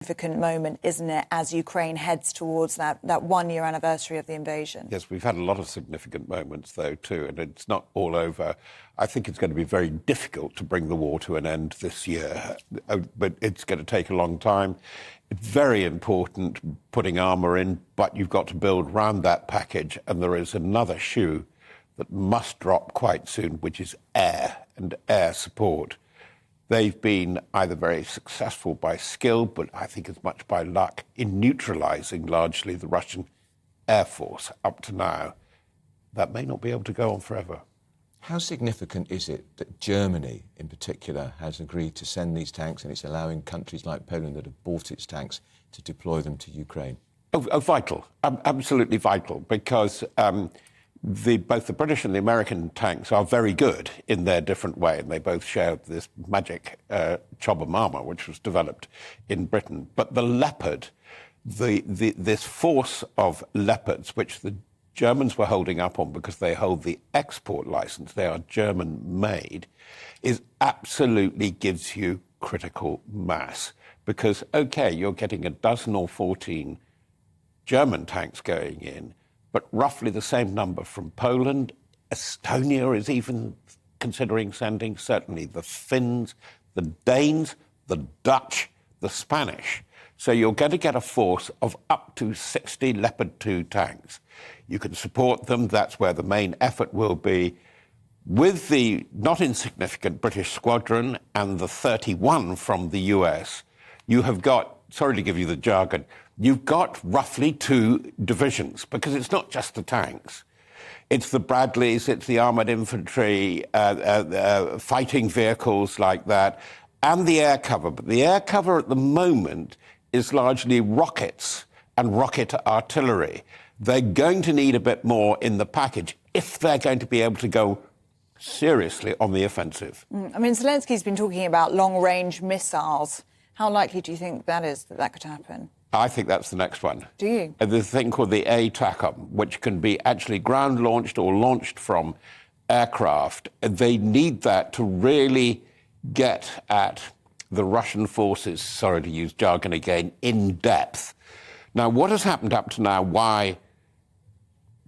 Significant moment, isn't it, as Ukraine heads towards that 1-year anniversary of the invasion? Yes, we've had a lot of significant moments, though, too, and it's not all over. I think it's going to be very difficult to bring the war to an end this year, but it's going to take a long time. It's very important putting armour in, but you've got to build round that package, and there is another shoe that must drop quite soon, which is air and air support. They've been either very successful by skill, but I think as much by luck, in neutralising largely the Russian Air Force up to now. That may not be able to go on forever. How significant is it that Germany, in particular, has agreed to send these tanks, and it's allowing countries like Poland that have bought its tanks to deploy them to Ukraine? Vital, absolutely vital, because both the British and the American tanks are very good in their different way, and they both share this magic Chobham armour, which was developed in Britain. But the Leopard, this force of Leopards, which the Germans were holding up on because they hold the export licence, they are German-made, is absolutely gives you critical mass. Because, OK, you're getting a dozen or 14 German tanks going in, but roughly the same number from Poland. Estonia is even considering sending, certainly the Finns, the Danes, the Dutch, the Spanish. So you're going to get a force of up to 60 Leopard 2 tanks. You can support them. That's where the main effort will be. With the not insignificant British squadron and the 31 from the US, you have got, sorry to give you the jargon, you've got roughly 2 divisions, because it's not just the tanks. It's the Bradleys, it's the armoured infantry, fighting vehicles like that, and the air cover. But the air cover at the moment is largely rockets and rocket artillery. They're going to need a bit more in the package if they're going to be able to go seriously on the offensive. I mean, Zelensky's been talking about long-range missiles. How likely do you think that is, that could happen? I think that's the next one. Do you? There's a thing called the ATACMS, which can be actually ground-launched or launched from aircraft. They need that to really get at the Russian forces, sorry to use jargon again, in depth. Now, what has happened up to now, why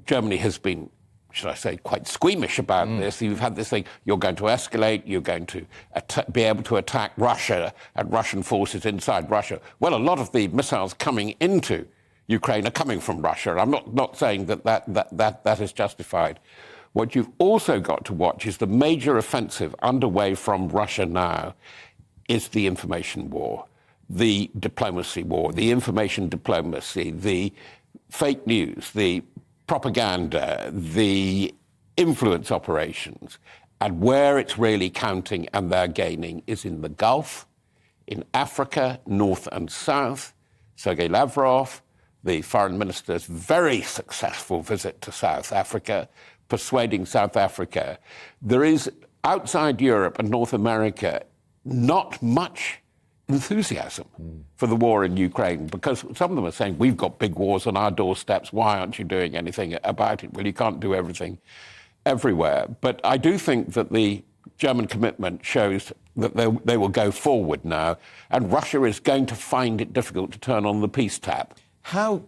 Germany has been, should I say, quite squeamish about this. You've had this thing, you're going to escalate, you're going to be able to attack Russia and Russian forces inside Russia. Well, a lot of the missiles coming into Ukraine are coming from Russia. I'm not saying that is justified. What you've also got to watch is the major offensive underway from Russia now is the information war, the diplomacy war, the information diplomacy, the fake news, the propaganda, the influence operations, and where it's really counting and they're gaining is in the Gulf, in Africa, North and South. Sergei Lavrov, the foreign minister's very successful visit to South Africa, persuading South Africa. There is, outside Europe and North America, not much enthusiasm for the war in Ukraine, because some of them are saying, we've got big wars on our doorsteps, why aren't you doing anything about it? Well, you can't do everything everywhere. But I do think that the German commitment shows that they will go forward now, and Russia is going to find it difficult to turn on the peace tap. How